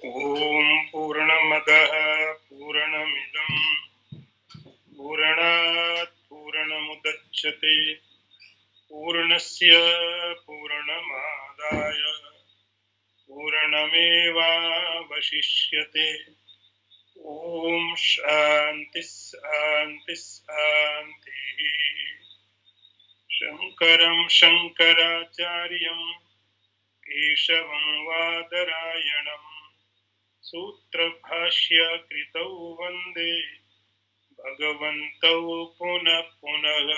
ओम पूर्णमदः पूर्णमिदं पूर्णात् पूर्णमुदच्यते पूर्णस्य पूर्णमादाय पूर्णमेवावशिष्यते। ओम शांति शांति शांति। शंकरं शंकराचार्यं केशवं वादरायणं सूत्रभाष्यकृतौ वन्दे भगवन्तौ पुनः पुनः।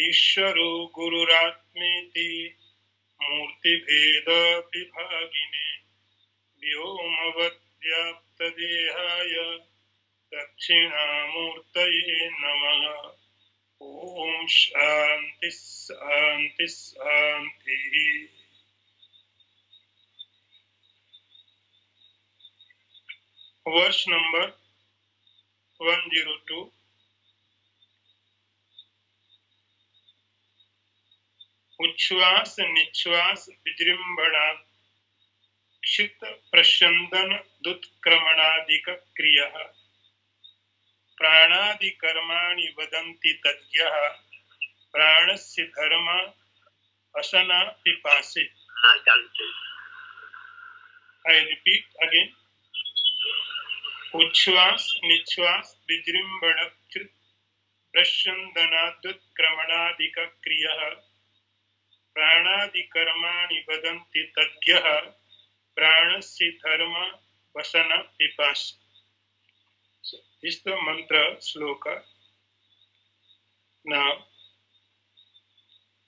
ईश्वरो गुरुरात्मेति मूर्तिभेदविभागिने व्योमवद्व्याप्तदेहाय दक्षिणामूर्तये नमः। ओम शांति शांति शांति। वर्ष नंबर 102। उच्छ्वास निश्वास विजृंभणा क्षित प्रस्यंदन दुत्क्रमणादिक क्रिया प्राणादि कर्माणि वदन्ति तज्ञः प्राणस्य धर्म असना पिपासे। I repeat again. उच्छ्वास निश्वास विजृंभण क्षित प्रस्यंदनादुत्क्रमणादिक क्रिया प्राणादि कर्माणि वदन्ति तज्ञः प्राणस्य धर्म वसन पिपास. So, this is the mantra sloka. Now,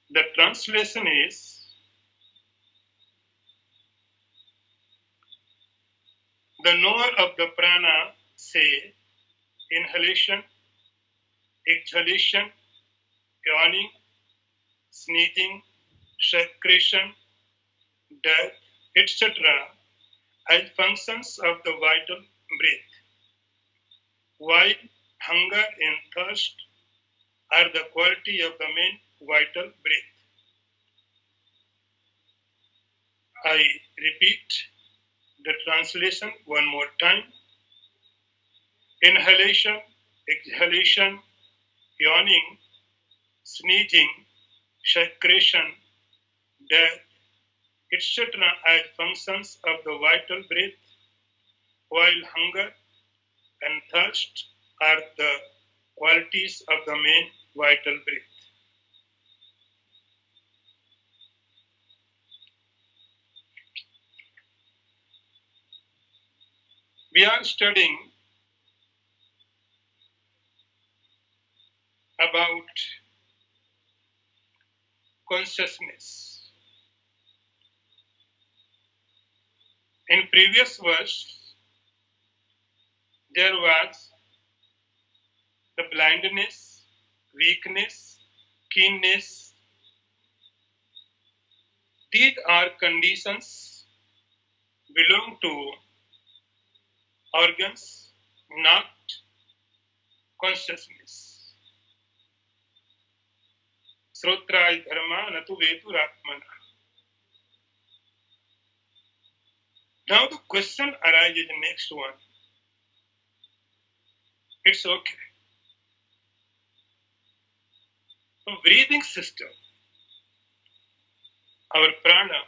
the translation is: the knower of the prana say inhalation, exhalation, yawning, sneezing, secretion, death, etc. as functions of the vital breath, while hunger and thirst are the quality of the main vital breath. I repeat the translation one more time. Inhalation, exhalation, yawning, sneezing, secretion, death, etc. as functions of the vital breath, while hunger and thirst are the qualities of the main vital breath. We are studying about consciousness. In previous verse, there was the blindness, weakness, keenness. These are conditions belong to organs, not consciousness. Srotraay dharma natu veturatmana. Now the question arises, the next one. It's okay. The breathing system, our prana,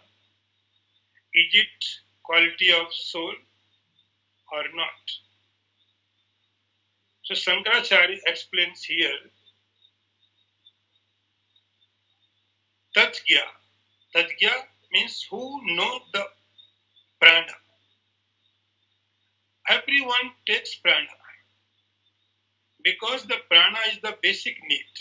is it quality of soul or not? So Shankaracharya explains here, Tajgya. Tajgya means who knows the prana. Everyone takes prana because the prana is the basic need.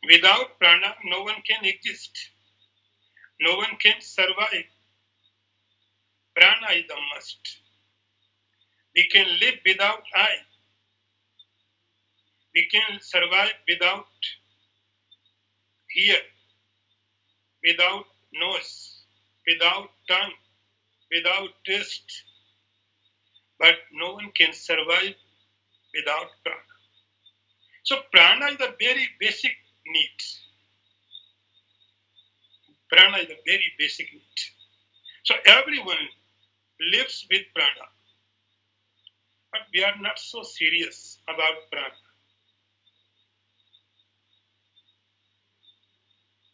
Without prana, no one can exist. No one can survive. Prana is the must. We can live without eye. We can survive without ear, without nose, without tongue, without taste. But no one can survive without prana. So prana is the very basic need. Prana is the very basic need. So everyone lives with prana, but we are not so serious about prana.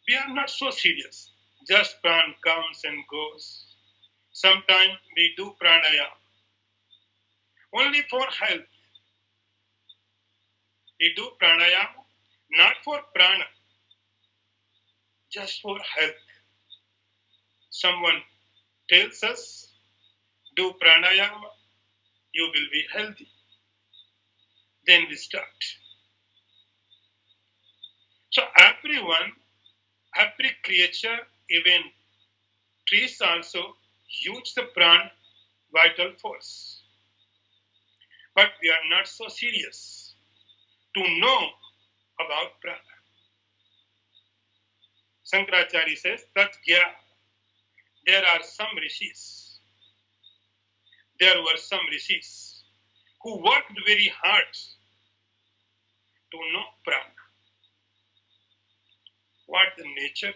We are not so serious. Just prana comes and goes. Sometimes we do pranayama only for health. We do pranayama not for prana, just for health. Someone tells us, do pranayama, you will be healthy. Then we start. So everyone, every creature, even trees also use the prana vital force. But we are not so serious to know about prana. Shankaracharya says, Tat gya. There are some rishis. There were some rishis who worked very hard to know prana. What the nature?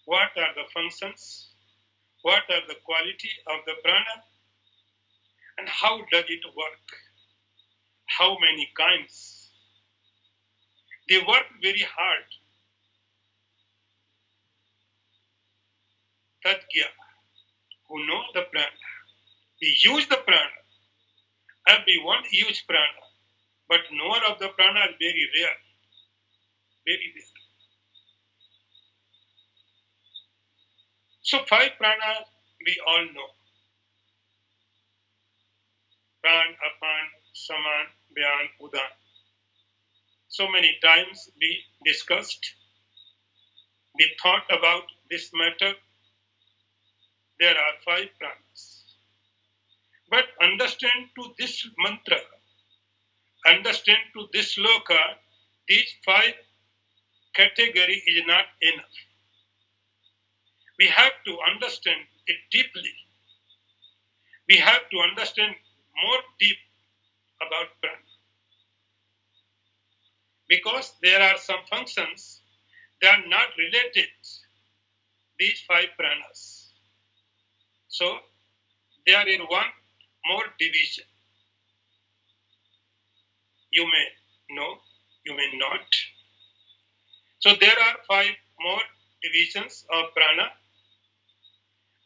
What are the functions? What are the quality of the prana? And how does it work? How many kinds? They work very hard. Tatgya, who know the prana. We use the prana. Everyone use prana. But knower of the prana is very rare. Very rare. So five prana we all know. Pran, apan, saman, vyan, udan. So many times we discussed, we thought about this matter. There are five pranas. But understand to this mantra, understand to this sloka, these five category is not enough. We have to understand it deeply. We have to understand more deep about prana. Because there are some functions that are not related these five pranas. So there is one more division. You may know, you may not. So there are five more divisions of prana,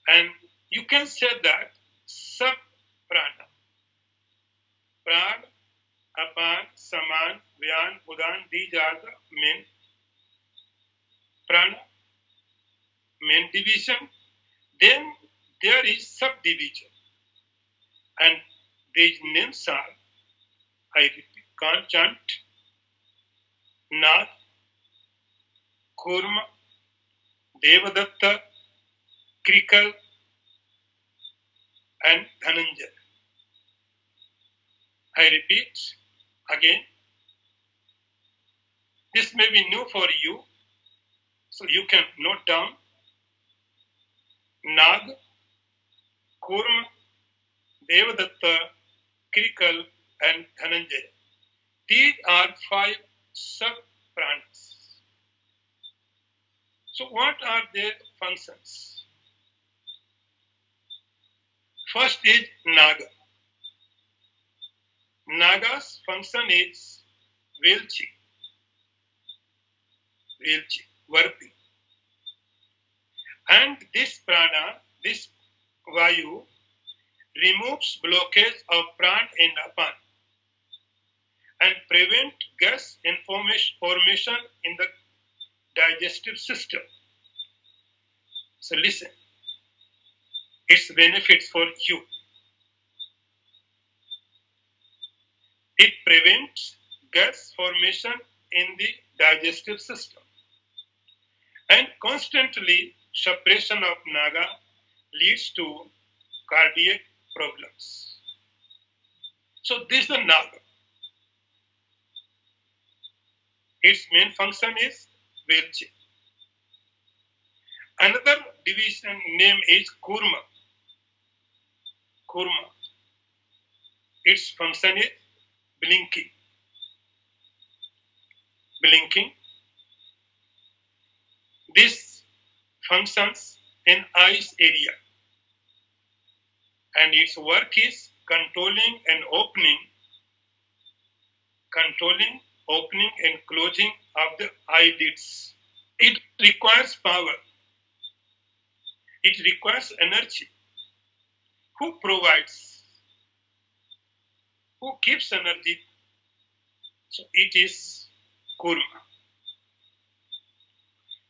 and you can say that sub prana, pran, apan, saman, vyan, udan, these are the main prana, main division. Then there is subdivision, and these names are, I repeat, can't chant, Nath, Kurma, Devadatta, Krikal, and Dhananjay. I repeat again, this may be new for you, so you can note down Nag, Kurma, Devadatta, Krikal, and Dhananjay. These are five sub-pranas. So what are their functions? First is Naga. Naga's function is Velchi, working. And this prana, this Vayu, removes blockage of pran in apan and prevent gas formation in the digestive system. So listen, its benefits for you. It prevents gas formation in the digestive system. And constantly suppression of naga leads to cardiac problems. So this is the naga. Its main function is Velchi. Another division name is Kurma. Kurma. Its function is blinking. Blinking. This functions in eyes area, and its work is controlling opening and closing of the eyelids. It requires power. It requires energy. Who provides? Who gives energy? So it is kurma.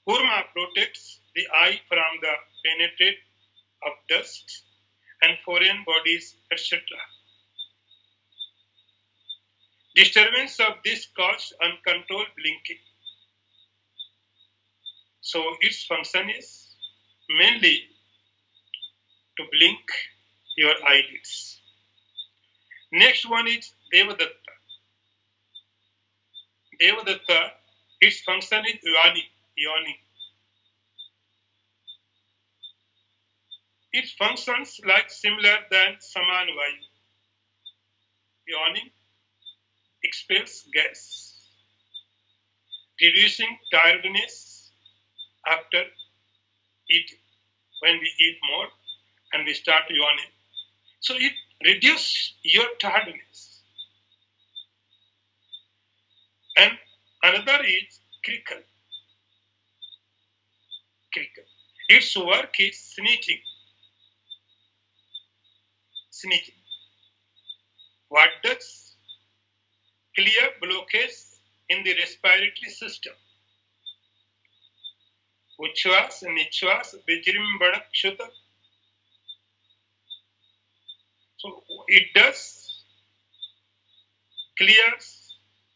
Kurma protects the eye from the penetrate of dust and foreign bodies, etc. Disturbance of this causes uncontrolled blinking. So its function is mainly to blink your eyelids. Next one is Devadatta. Devadatta, its function is yawning. It functions like similar than Samanvayu. Yawning expels gas, reducing tiredness after eating. When we eat more and we start yawning, so it reduces your tiredness. And another is crickle. Its work is sneezing. What does? Clear blockage in the respiratory system. Uchvas, Nichvas, Vijrimbadakshutta. So it does clears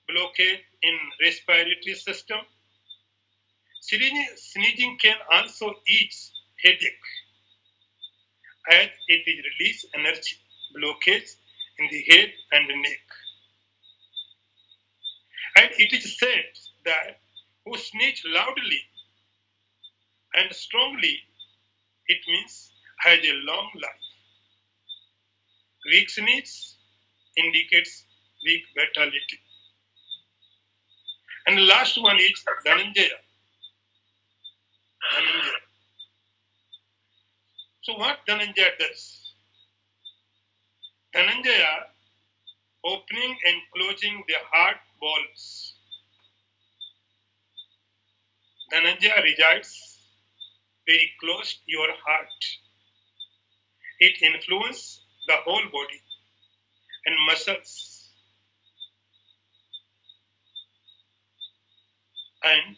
blockage in respiratory system. Sneezing can also ease headache as it is release energy blockage in the head and the neck. And it is said that who sneeze loudly and strongly, it means has a long life. Weak sneeze indicates weak vitality. And the last one is Dhananjaya. So what Dhananjaya does? Dhananjaya opening and closing the heart valves. Dhananjaya resides very close to your heart. It influences the whole body and muscles. And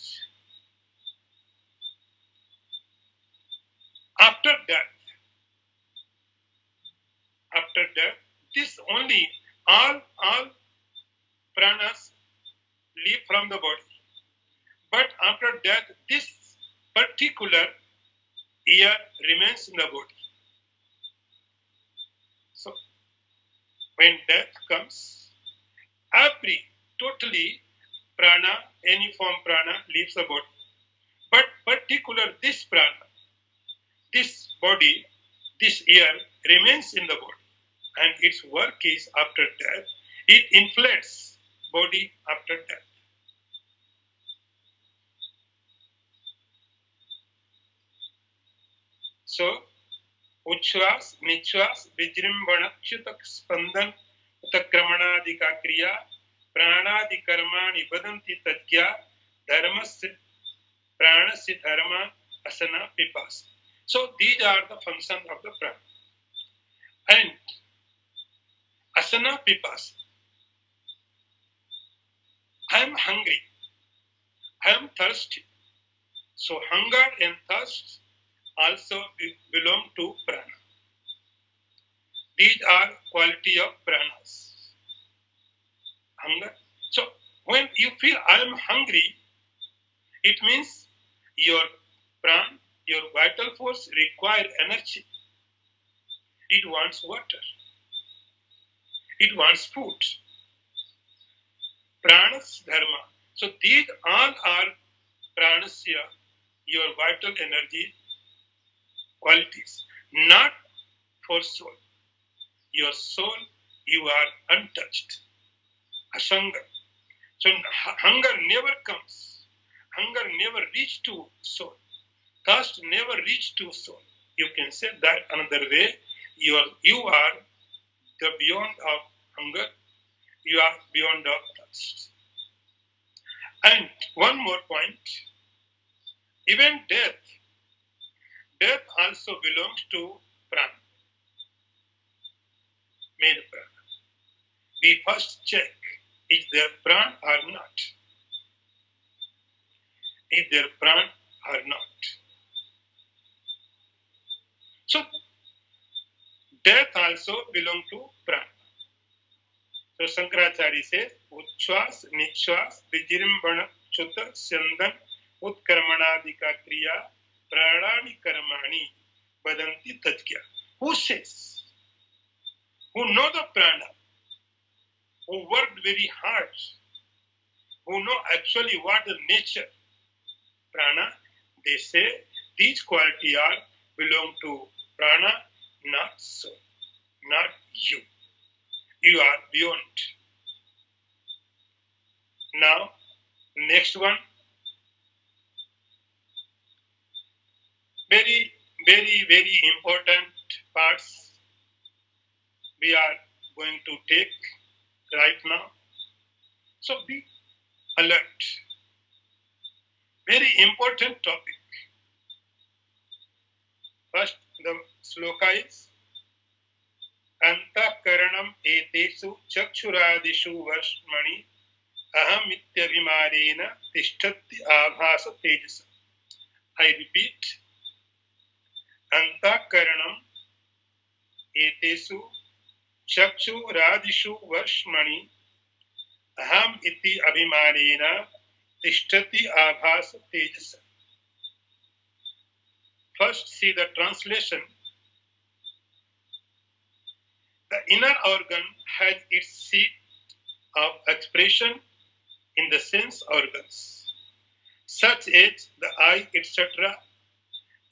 after death, this only all pranas leave from the body. But after death, this particular air remains in the body. So when death comes, totally prana, any form prana leaves the body. But particular this prana, this body, this air remains in the body. And its work is after death. It inflates body after death. So, Uchvas, Nichvas, Vijrimbanakshutak Spandan, Utakramanaadika Kriya, Pranadi Karmani Badanti Tatya, Dharmasya, Pranasya Dharma, Asana Pipasa. So, these are the functions of the prana. And Asana Pipasa. I am hungry. I am thirsty. So, hunger and thirst also belong to prana. These are quality of pranas. Hunger. So when you feel I am hungry, it means your pran, your vital force require energy. It wants water. It wants food. Pranas dharma. So these all are pranasya, your vital energy qualities, not for soul. Your soul, you are untouched. Asanga. So hunger never comes. Hunger never reaches to soul. thirst never reach to soul. You can say that another way. You are the beyond of hunger. You are beyond of thirst. And one more point. Even death also belongs to prana, main prana. We first check is there prana or not. Is there prana or not? So death also belongs to prana. So Shankaracharya says, Uchwas, Nichwas, Vijrimbana, Chuta, Syandan, Utkarmanadika Kriya, Pranani Karmani, Badanti Tajkya. Who says? Who know the prana? Who worked very hard? Who know actually what the nature prana? They say these qualities are belong to prana, not so, not you. You are beyond. Now, next one. Very, very, very important parts we are going to take right now. So be alert. Very important topic. First, the sloka is Antakaranam etesu chakshuradishu varshmani aham ityabhimarena tishtati abhasa tejasa. I repeat, Antakaranam etesu chakshuradishu varshmani aham iti abhimarena tishtati abhasa tejasa. First, see the translation. The inner organ has its seat of expression in the sense organs, such as the eye, etc.,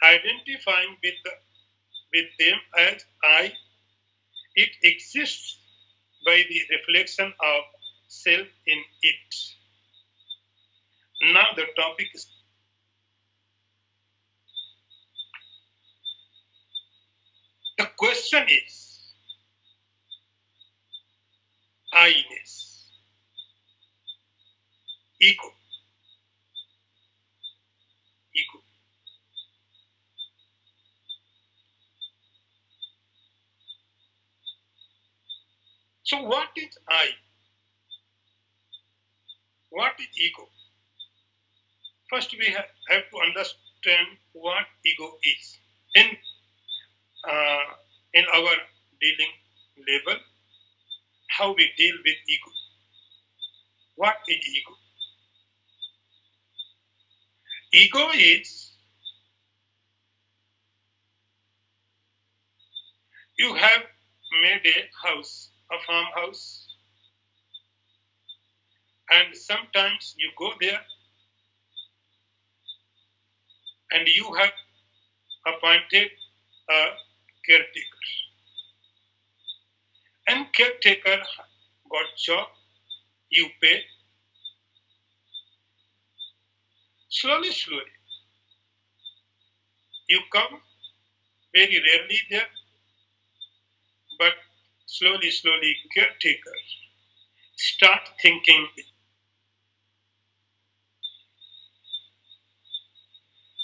identifying with them as I. It exists by the reflection of self in it. Now the topic is the question is I-ness, ego. So what is I? What is ego? First we have to understand what ego is. In our dealing level, how we deal with ego. What is ego? Ego is you have made a house, a farmhouse, and sometimes you go there and you have appointed a caretaker. And caretaker got job, you pay. Slowly, you come very rarely there, but slowly, caretaker start thinking,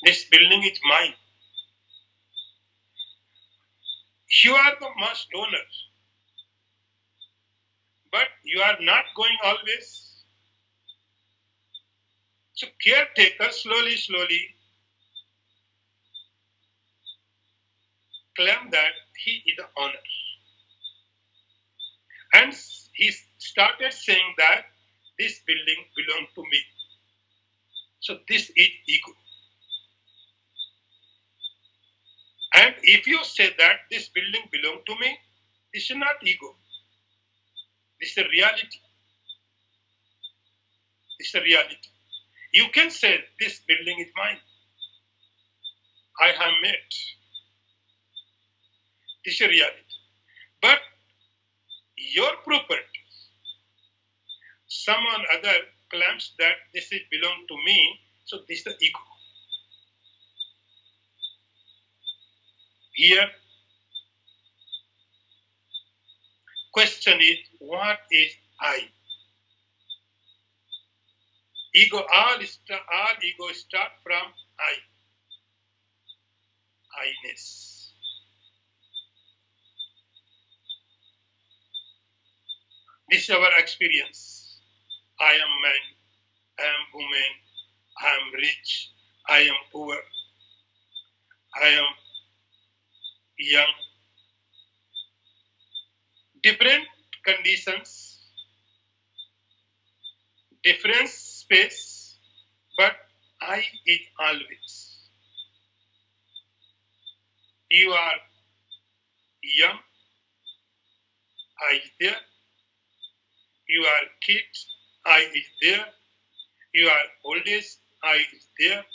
this building is mine. You are the must owner, but you are not going always. So caretaker slowly claim that he is the owner. And he started saying that this building belongs to me. So this is ego. And if you say that this building belongs to me, this is not ego. This is a reality. This is a reality. You can say this building is mine. I have made. This is a reality. But your property, someone other claims that this is belong to me, so this is the ego. Here, question is, what is I? All ego start from I-ness. This is our experience. I am man, I am woman, I am rich, I am poor, I am young. Different conditions, different space, but I is always. You are young, I is there. You are kid, I is there. You are oldest, I is there.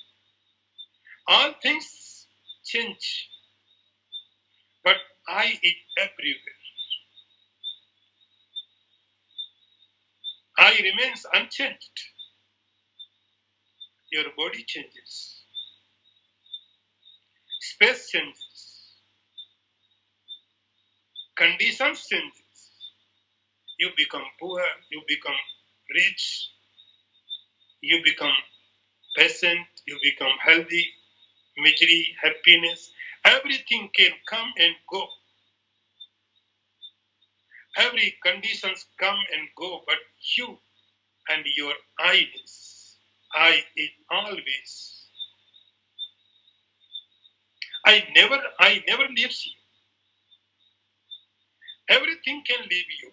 All things change, but I is everywhere. I remains unchanged. Your body changes. Space changes. Conditions changes. You become poor, you become rich, you become patient, you become healthy, misery, happiness. Everything can come and go. Every conditions come and go, but you and your eyes, I is always. I never leaves you. Everything can leave you.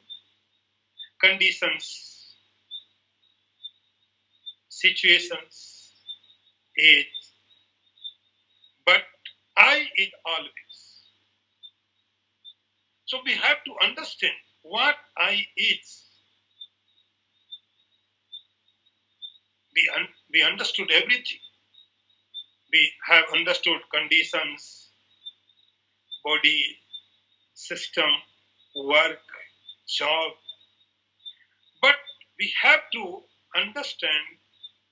Conditions, situations, age, but I is always. So we have to understand what I is. We understood everything. We have understood conditions, body, system, work, job. But we have to understand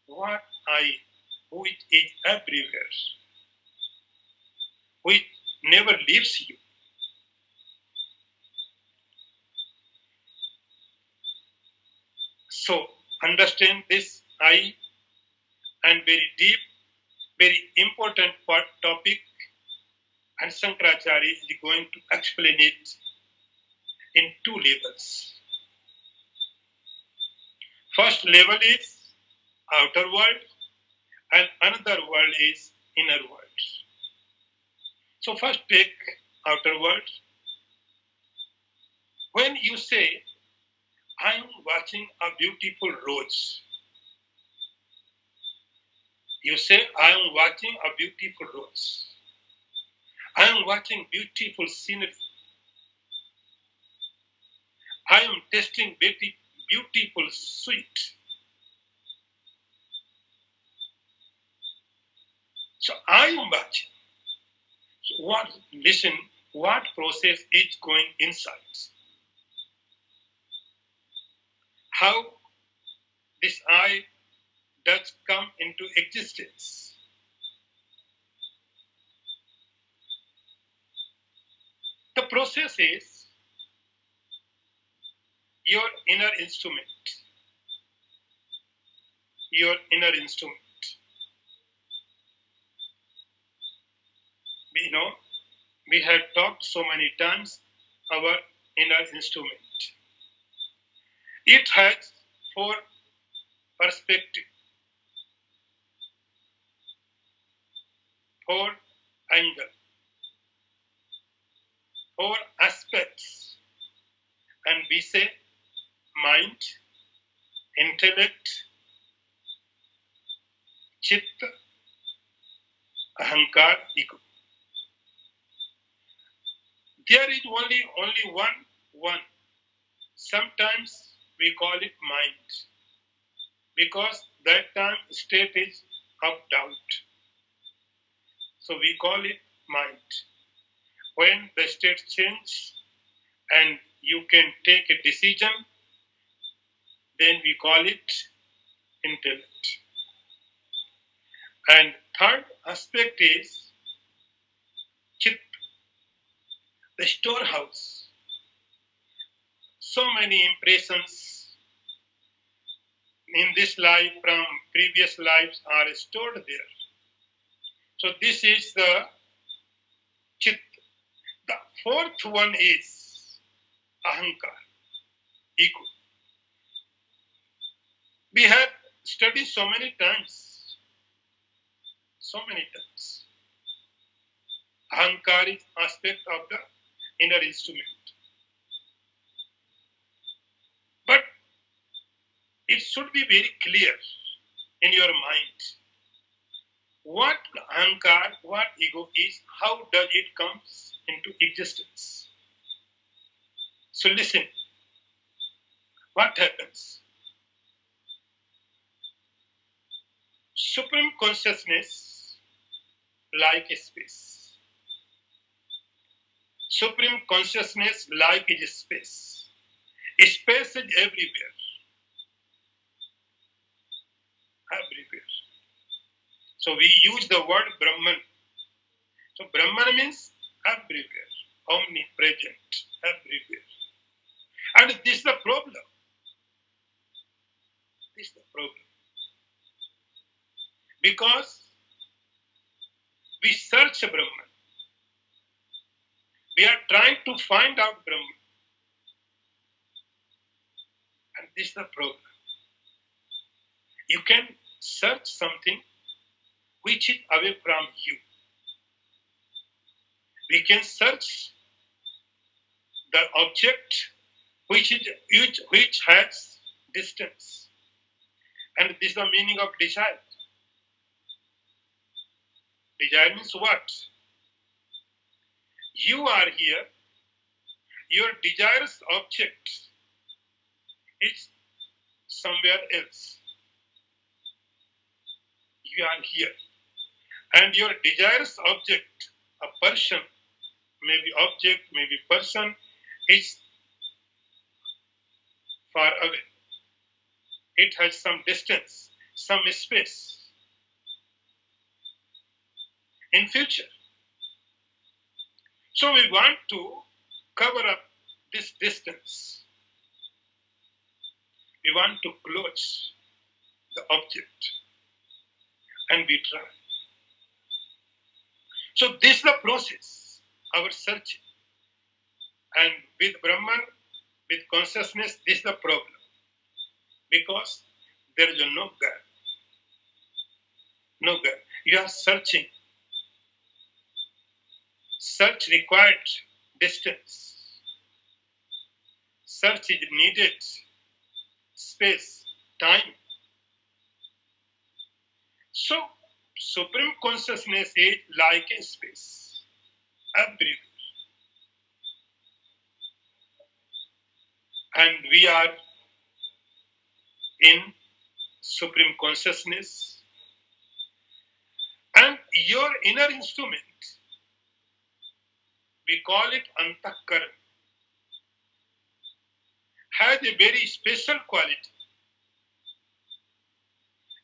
what I, which is everywhere, which never leaves you. So understand this I and very deep, very important topic, and Shankaracharya is going to explain it in two levels. First level is outer world, and another world is inner world. So first take outer world. When you say, I am watching a beautiful rose, you say, I am watching a beautiful rose. I am watching beautiful scenery. I am tasting beautiful sweet. So I am watching. So listen, what process is going inside? How this I does come into existence? The process is your inner instrument. Your inner instrument. We know, we have talked so many times our inner instrument. It has four perspectives, four angles, four aspects, and we say mind, intellect, chitta, ahankar, ego. There is only one. Sometimes we call it mind because that time state is of doubt. So we call it mind. When the state change and you can take a decision, then we call it intellect. And third aspect is chitta. the storehouse. So many impressions in this life from previous lives are stored there. So this is the chit. The fourth one is ahankar, ego. We have studied so many times. Ahankar is aspect of the inner instrument. But it should be very clear in your mind what ahankar, what ego is, how does it comes into existence. So listen, what happens? Supreme consciousness like a space. Supreme consciousness like is space. Space is everywhere. Everywhere. So we use the word Brahman. So Brahman means everywhere, omnipresent, everywhere. And this is the problem. This is the problem. Because we search Brahman. We are trying to find out Brahman. And this is the problem. You can search something which is away from you. We can search the object which has distance. And this is the meaning of desire. Desire means what? You are here, your desirous object is somewhere else. You are here. And your desirous object, a person, maybe object, maybe person, is far away. It has some distance, some space. In future. So we want to cover up this distance. We want to close the object. And we try. So this is the process, our searching. And with Brahman, with consciousness, this is the problem. Because there is no gap. No gap. You are searching. Search required distance. Search is needed space, time. So, Supreme Consciousness is like a space, everywhere. And we are in Supreme Consciousness. And your inner instrument, we call it Antakaran, has a very special quality.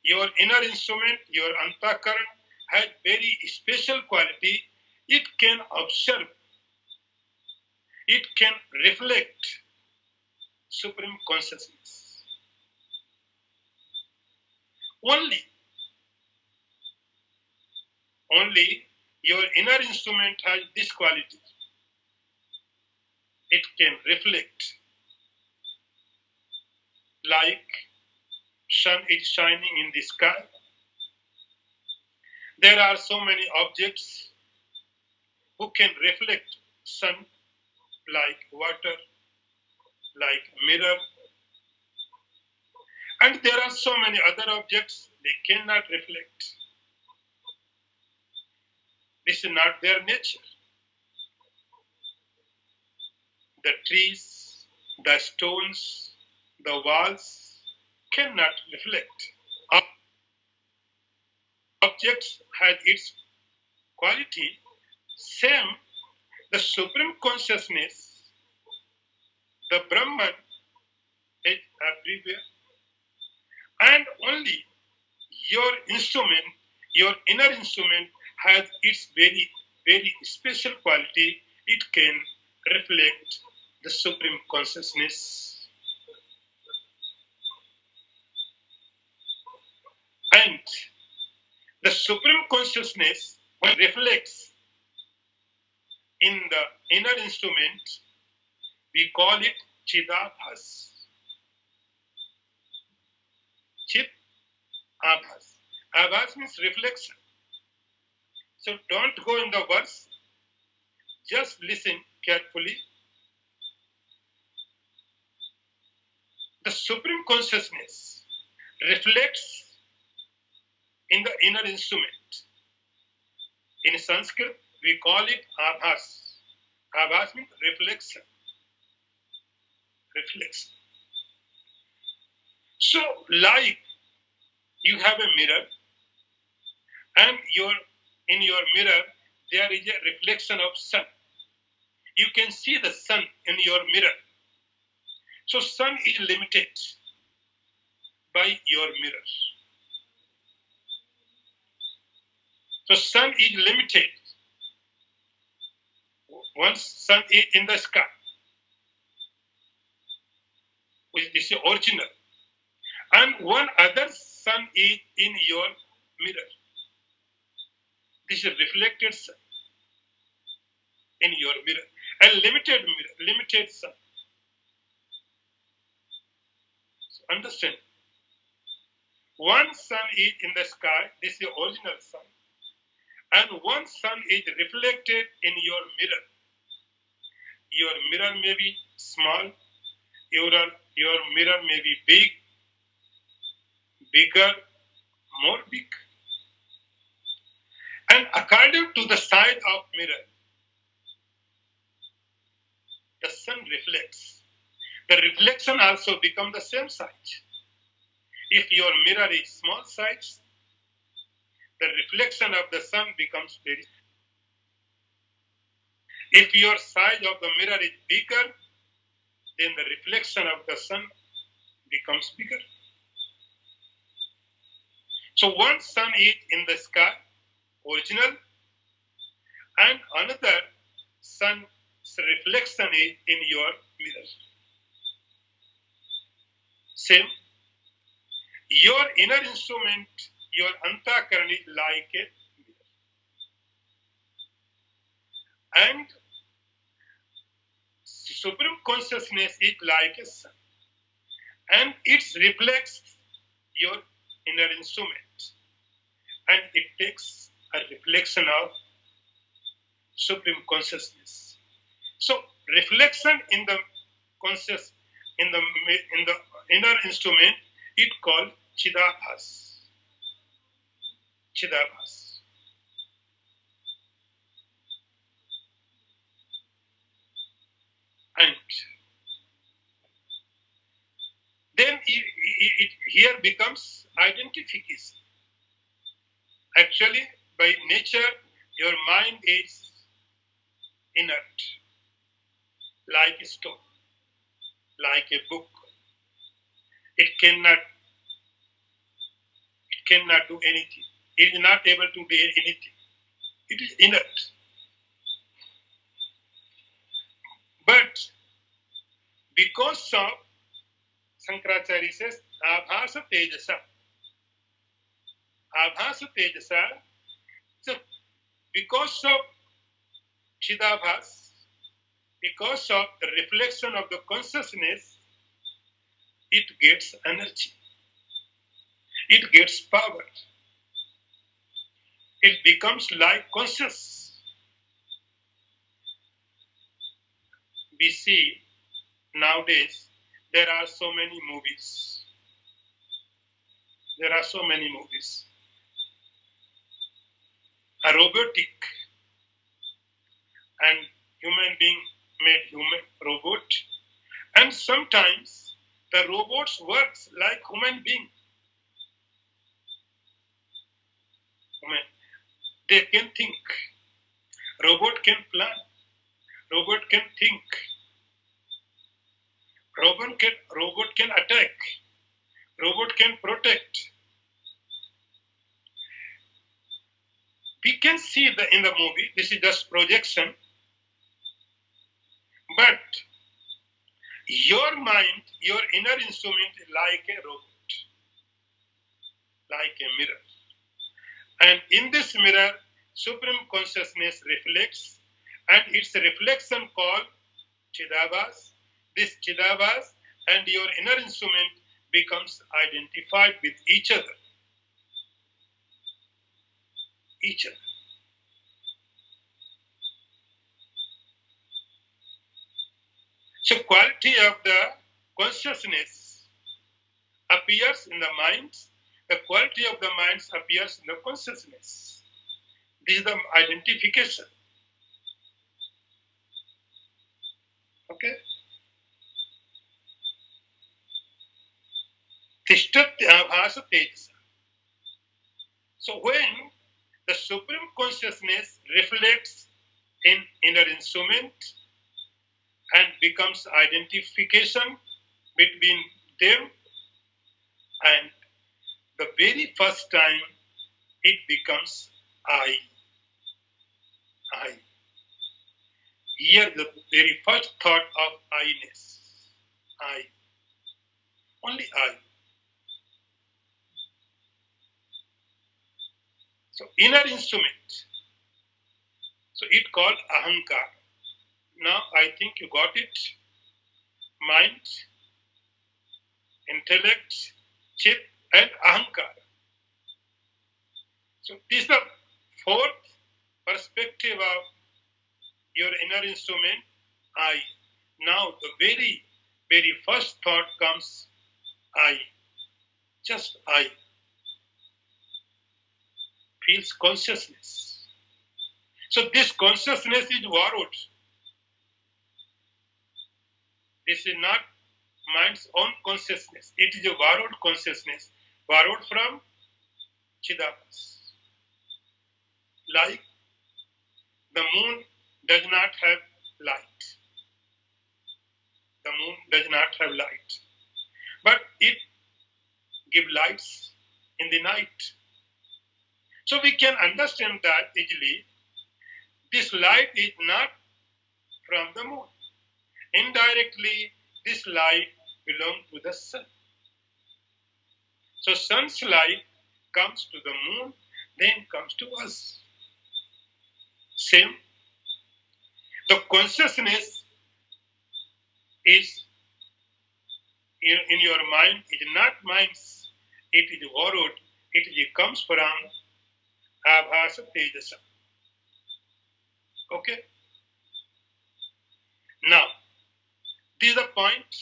Your inner instrument, your Antakaran, has very special quality. It can observe, it can reflect Supreme Consciousness. Only your inner instrument has this quality. It can reflect like sun is shining in the sky. There are so many objects who can reflect sun like water, like mirror. And there are so many other objects they cannot reflect. This is not their nature. The trees, the stones, the walls cannot reflect. Objects has its quality. Same, the Supreme Consciousness, the Brahman is everywhere. And only your instrument, your inner instrument has its very, very special quality. It can reflect the Supreme Consciousness. And the Supreme Consciousness reflects in the inner instrument, we call it Chidabhas. Chit Abhas. Abhas means reflection. So don't go in the verse, just listen carefully. The Supreme Consciousness reflects in the inner instrument. In Sanskrit, we call it Abhas. Abhas means reflection. Reflection. So, like you have a mirror, and in your mirror there is a reflection of sun. You can see the sun in your mirror. So sun is limited by your mirror. So sun is limited. Once sun is in the sky, which is the original, and one other sun is in your mirror. This is reflected sun in your mirror. A limited mirror, limited sun. So understand? One sun is in the sky, this is the original sun, and one sun is reflected in your mirror. Your mirror may be small, your mirror may be big, bigger, more big. And according to the size of mirror, the sun reflects. The reflection also becomes the same size. If your mirror is small size, the reflection of the sun becomes very. If your size of the mirror is bigger, then the reflection of the sun becomes bigger. So one sun is in the sky, original, and another sun's reflection is in your mirror. Same. Your inner instrument, your antakaran is like a mirror. And Supreme Consciousness is like a sun. And it reflects your inner instrument. And it takes a reflection of Supreme Consciousness. So reflection in the in the inner instrument, it called Chidabhas. Chidabhas. And then it here becomes identification. Actually, by nature, your mind is inert, like a stone, like a book. It cannot do anything. It is not able to do anything. It is inert. But because of, Shankaracharya says, Abhasa Tejasa. Abhasa Tejasa. So because of Chidabhas, because of the reflection of the consciousness, it gets energy. It gets power. It becomes like conscious. We see nowadays there are so many movies. There are so many movies. A robotic and human being made human robot. And sometimes the robots works like human being. They can think. Robot can plan. Robot can think. Robot can attack. Robot can protect. We can see in the movie, this is just projection. But your mind, your inner instrument, like a robot, like a mirror. And in this mirror, Supreme Consciousness reflects, and its reflection called Chidavas. This Chidavas and your inner instrument becomes identified with each other. Each other. So quality of the consciousness appears in the minds. The quality of the minds appears in the consciousness. This is the identification. Okay? Tishtati abhasa tejasa. So when the Supreme Consciousness reflects in inner instrument and becomes identification between them, and the very first time it becomes I. I. Here the very first thought of I-ness. I. Only I. So inner instrument. So it called ahankar. Now I think you got it. Mind, intellect, chit, and ahankar. So this is the fourth perspective of your inner instrument, I. Now the very, very first thought comes I. Just I. Feels consciousness. So this consciousness is borrowed. This is not mind's own consciousness. It is a borrowed consciousness, borrowed from Chidavas. Like the moon does not have light. The moon does not have light. But it gives lights in the night. So we can understand that easily. This light is not from the moon. Indirectly, this light belongs to the sun. So sun's light comes to the moon, then comes to us. Same. The consciousness is in your mind. It is not mind's. It is borrowed. It comes from abhasa tejasa. Okay. Now, this is a point,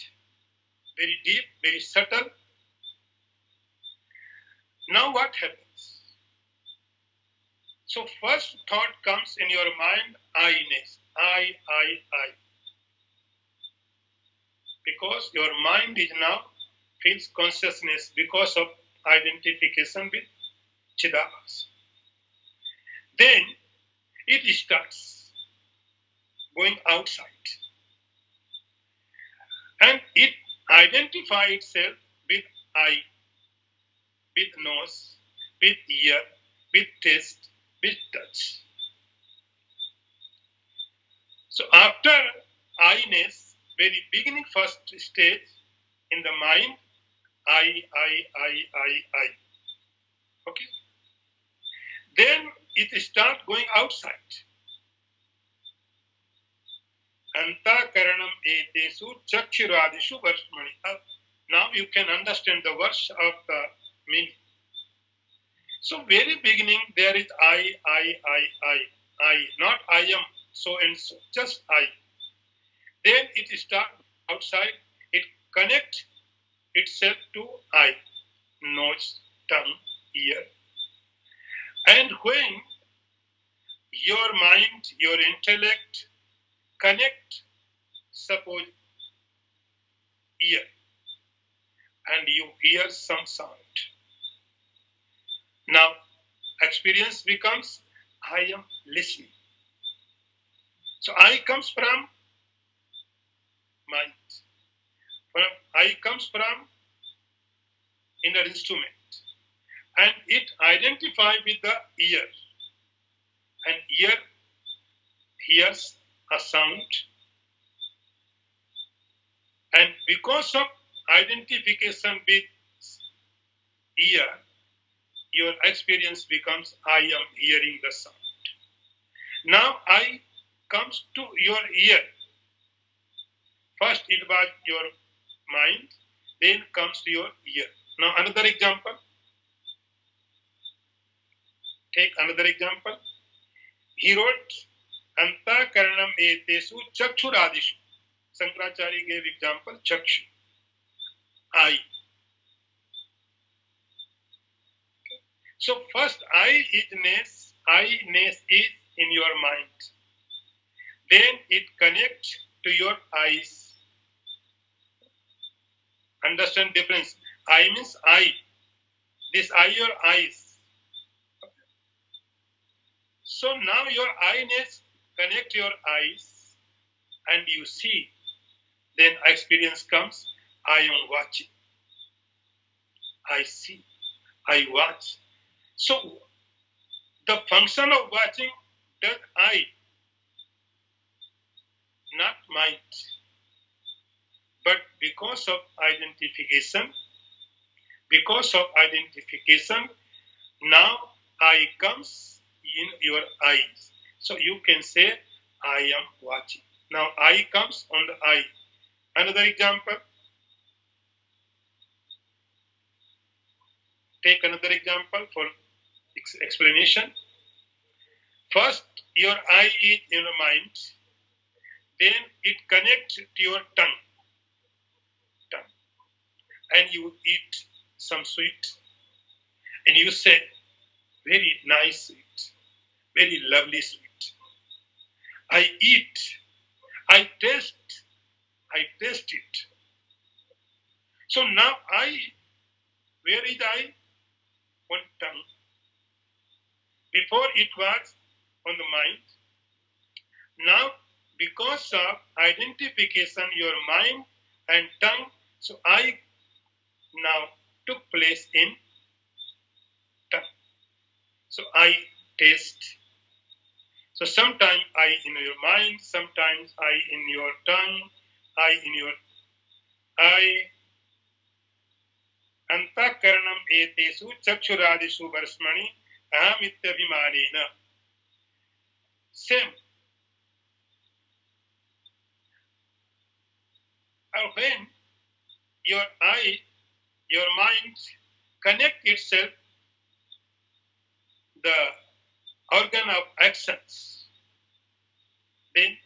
very deep, very subtle. Now what happens? So first thought comes in your mind, I-ness. I. Because your mind is now feels consciousness because of identification with Chidavas. Then it starts going outside. And it identifies itself with eye, with nose, with ear, with taste, with touch. So after I-ness, very beginning first stage in the mind, I. Okay. Then it starts going outside. Antakaranam etesu chakshuradishu varshmani. Now you can understand the verse of the meaning. So very beginning there is I. Not I am so and so, just I. Then it starts outside, it connects itself to I, nose, tongue, ear. And when your mind, your intellect connect, suppose, ear, and you hear some sound. Now, experience becomes, I am listening. So I comes from mind. I comes from inner instrument. And it identifies with the ear. And ear hears a sound. And because of identification with ear, your experience becomes I am hearing the sound. Now I comes to your ear. First it was your mind, then comes to your ear. Now another example. Take another example. He wrote, Anta karanam etesu chakshuradishu. Shankaracharya gave example, chakshu, eye. So first I-ness is in your mind. Then it connects to your eyes. Understand difference? I means eye. This eye, your eyes. So now your eye-ness connect your eyes and you see. Then experience comes, I am watching. I see. I watch. So the function of watching does I, not mind. But because of identification, now I comes in your eyes. So you can say, I am watching. Now I comes on the eye. Another example. Take another example for explanation. First, your eye is in your mind. Then it connects to your tongue. And you eat some sweet. And you say, very nice sweet. Very lovely sweet. I eat. I taste it. So now where is I? On tongue. Before it was on the mind. Now, because of identification, your mind and tongue, so I now took place in tongue. So I taste. So sometimes I in your mind, sometimes I in your tongue, I in your eye. Antakaranam etesu chakshuradisu varshmani ahamityabhimanena. Same. When your eye, your mind connect itself the organ of actions, then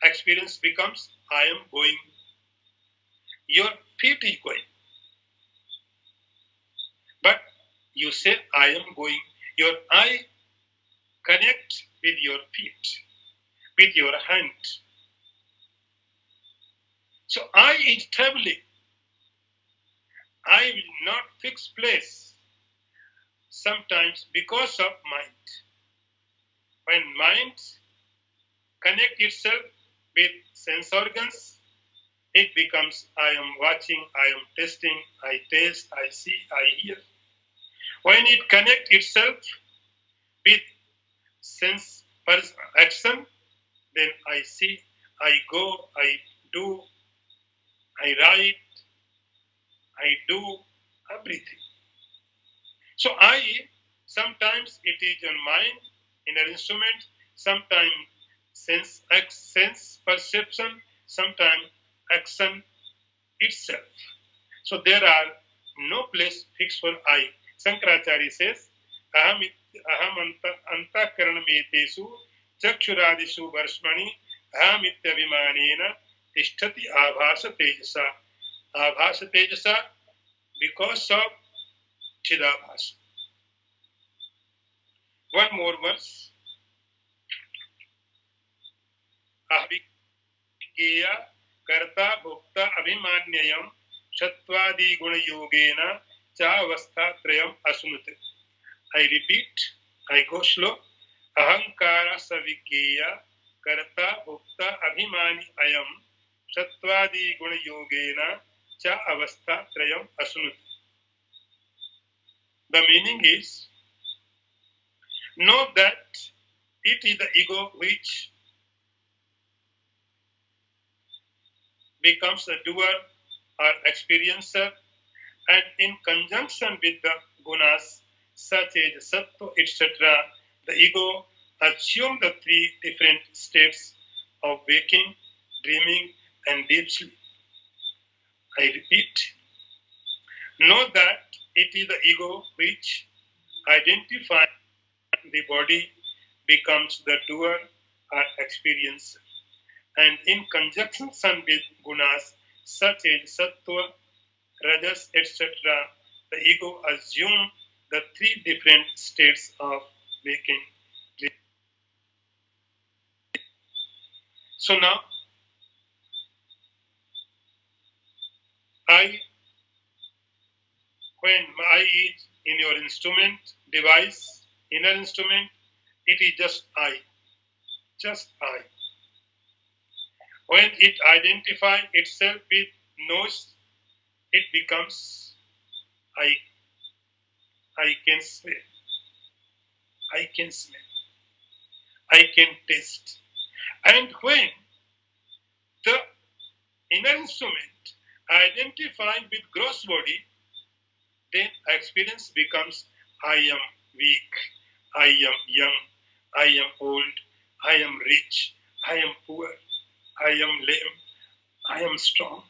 experience becomes I am going. Your feet is going. But you say I am going. Your eye connect with your feet, with your hand. So I is traveling. I will not fix place. Sometimes because of mind. When mind connect itself with sense organs, it becomes I am watching, I am testing, I taste, I see, I hear. When it connect itself with sense action, then I see, I go, I do, I write, I do everything. So sometimes it is your mind, inner instrument, sometimes sense perception, sometimes action itself. So there are no place fixed for I. Shankaracharya says, aham antakaranam chakshuradisu varshmani ahamityabhimanena tishtati abhasa tejasa. Abhasa tejasa because of chidabhasa. One more verse. Ahvikkeya karta bhokta abhimanyayam Shattvadi guna yogena chavastha trayam asunute. I repeat, I go slow. Ahankara savikkeya karta bhokta abhimani ayam Shattvadi guna yogena cha avastha trayam asunute. The meaning is, know that it is the ego which becomes a doer or experiencer, and in conjunction with the gunas such as sattva, etc., the ego assumes the three different states of waking, dreaming, and deep sleep. I repeat, know that it is the ego which identifies the body, becomes the doer or experiencer, and in conjunction with gunas such as sattva, rajas, etc., the ego assumes the three different states of waking. So now, I, when I is in your instrument, device, inner instrument, it is just I, just I. When it identifies itself with nose, it becomes I. I can smell, I can smell, I can taste. And when the inner instrument identifies with gross body, then experience becomes I am weak, I am young, I am old, I am rich, I am poor, I am lame, I am strong.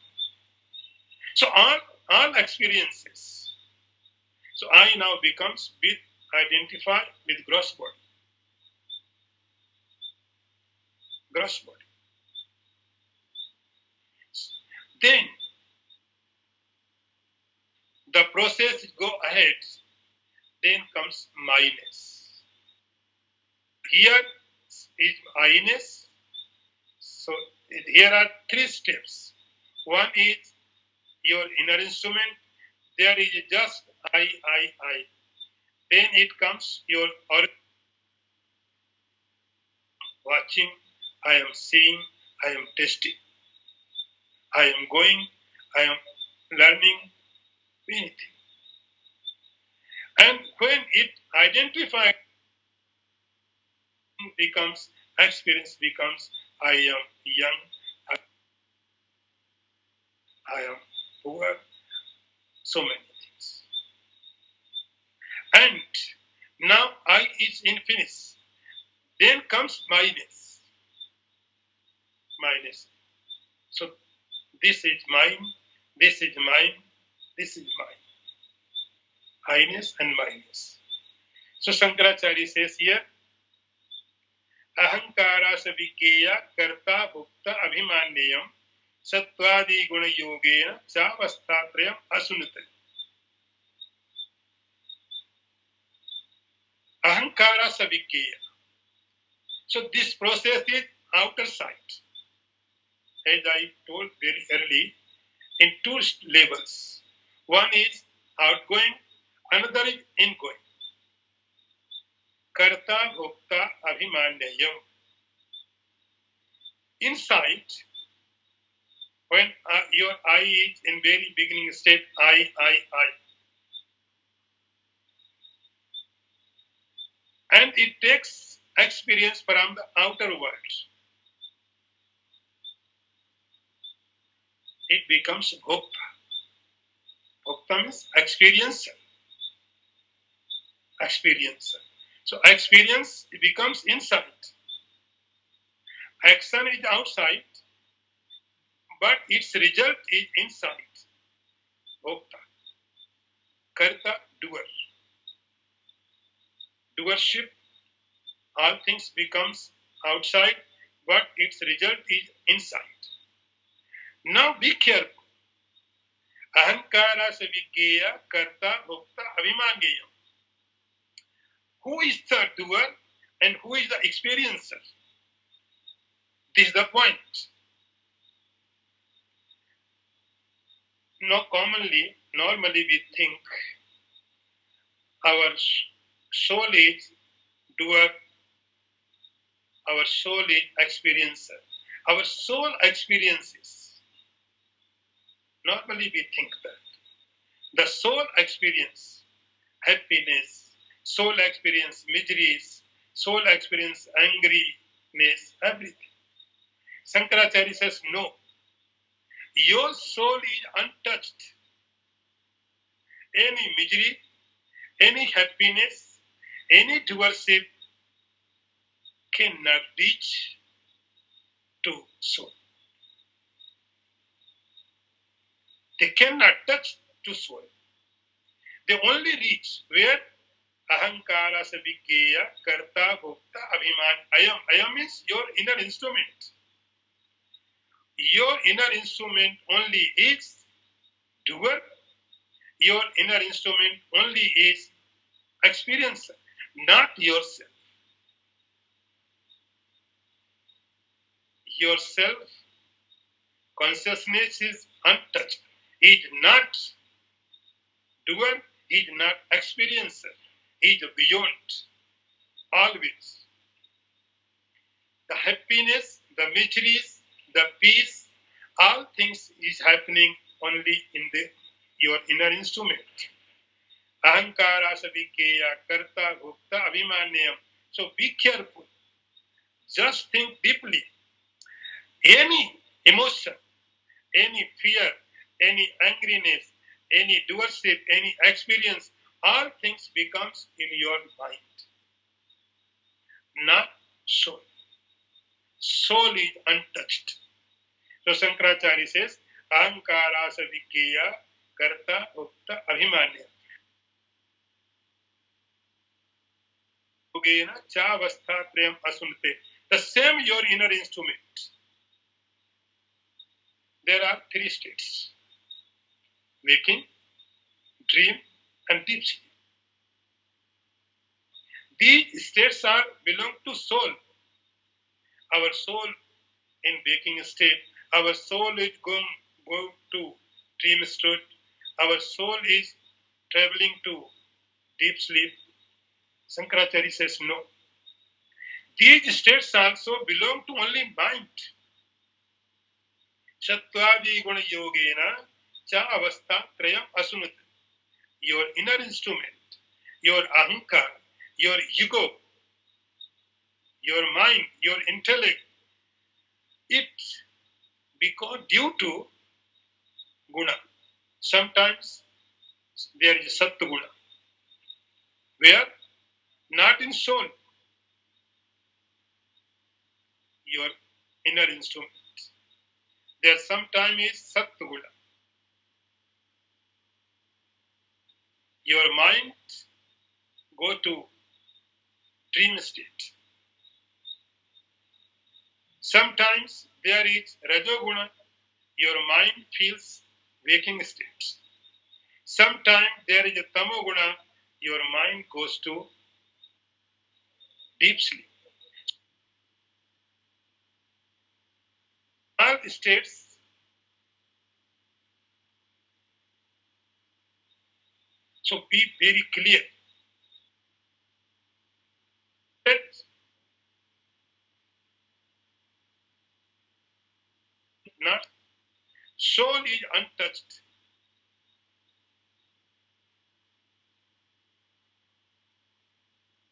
So all experiences. So I now becomes with identified with gross body. Gross body. Then the process go ahead. Then comes minus. Here is I-ness. So here are three steps. One is your inner instrument. There is just I. Then it comes your watching. I am seeing. I am testing. I am going. I am learning anything. And when it identifies, becomes experience becomes I am young. I am poor. So many things. And now I is in finish. Then comes minus. Minus. So this is mine, this is mine, this is mine. Minus and minus. So Shankaracharya says here, ahankara savikeya karta bhukta abhimanyam satvadi guna yogena chavastatrayam asunata. Ahankara savikeya. So this process is outer sight. As I told very early, in two levels. One is outgoing, another is ingoing. Karta bhokta abhimanyam. Inside, when your I is in very beginning state, I. And it takes experience from the outer world. It becomes bhokta. Bhokta means experience. Experience. So experience becomes inside. Action is outside, but its result is inside. Bhokta. Karta, doer. Doership, all things becomes outside, but its result is inside. Now be careful. Ahankara savikeya karta bhokta abhimanyam. Who is the doer and who is the experiencer? This is the point. Now, normally we think our soul is doer, our soul is experiencer. Our soul experiences. Normally we think that. The soul experience happiness, soul experience miseries, soul experience angriness, everything. Shankaracharya says no. Your soul is untouched. Any misery, any happiness, any doership cannot reach to soul. They cannot touch to soul. They only reach where ahankara sabhikeya karta bhokta abhiman ayam. Ayam means your inner instrument. Your inner instrument only is doer. Your inner instrument only is experiencer, not yourself. Yourself consciousness is untouched. He is not doer, he is not experiencer. He is beyond always. The happiness, the miseries, the peace, all things is happening only in your inner instrument. Ahankara sabhikeya karta bhokta abhimanyam. So be careful. Just think deeply. Any emotion, any fear, any angriness, any doership, any experience, all things becomes in your mind, not soul. Soul is untouched. So Shankaracharya says, Ahankara savikeya karta ukta abhimanya. Chavasthatrayam asunte. The same your inner instrument. There are three states: waking, dream, and deep sleep. These states are belong to soul. Our soul in waking state, our soul is going to dream state, our soul is traveling to deep sleep. Shankaracharya says no. These states also belong to only mind. Sattvavi guna yogena cha avastha trayam asunat. Your inner instrument, your ahankar, your ego, your mind, your intellect, it because due to guna. Sometimes there is sattva guna, where not in soul, your inner instrument. There sometimes is sattva guna. Your mind go to dream state. Sometimes there is rajoguna. Your mind feels waking state. Sometimes there is a tamoguna. Your mind goes to deep sleep. All states so be very clear. That not soul is untouched.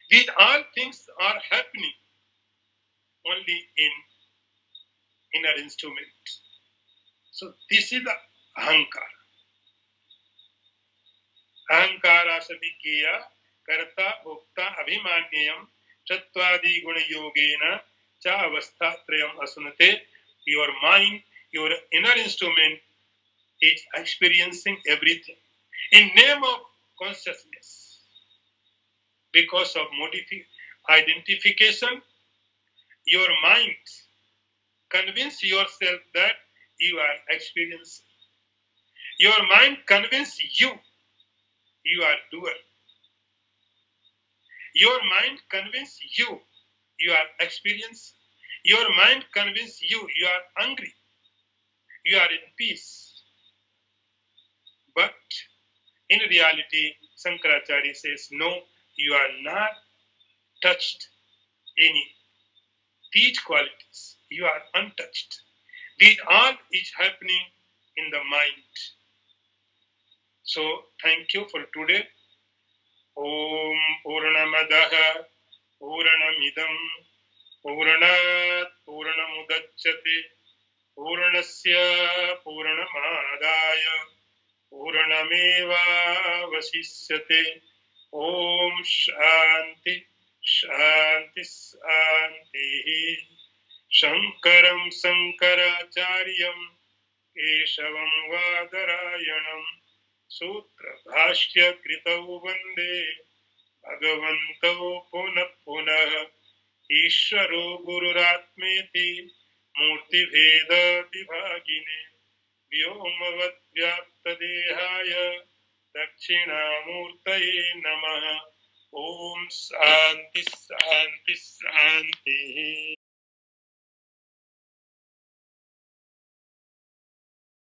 These all things are happening only in inner instrument. So this is the ahankara. Ahankara sabhikeya karta bhokta abhimanyam chatvadi guna yogena cha avastha trayam asunate. Your mind, your inner instrument is experiencing everything in name of consciousness. Because of identification, your mind convince yourself that you are experiencing. Your mind convince you are doer. Your mind convince you are experiencing. Your mind convince you are hungry. You are in peace. But in reality, Shankaracharya says, no, you are not touched any these qualities. You are untouched. These all is happening in the mind. So thank you for today. Om Purnamadaha Purnamidam Purnat Purnamudachyate पूर्णस्य पूर्णमादाय पूर्णमेवावशिष्यते। ॐ शान्ति शान्ति शान्तिः। शङ्करं शङ्कराचार्यं केशवं वादरायणं सूत्रभाष्यकृतौ वन्दे भगवन्तौ पुनः पुनः। ईश्वरो गुरुरात्मेति मूर्तिभेदविभागिने व्योमवद्व्याप्तदेहाय दक्षिणामूर्तये नमः। ॐ शान्ति शान्ति शान्तिः।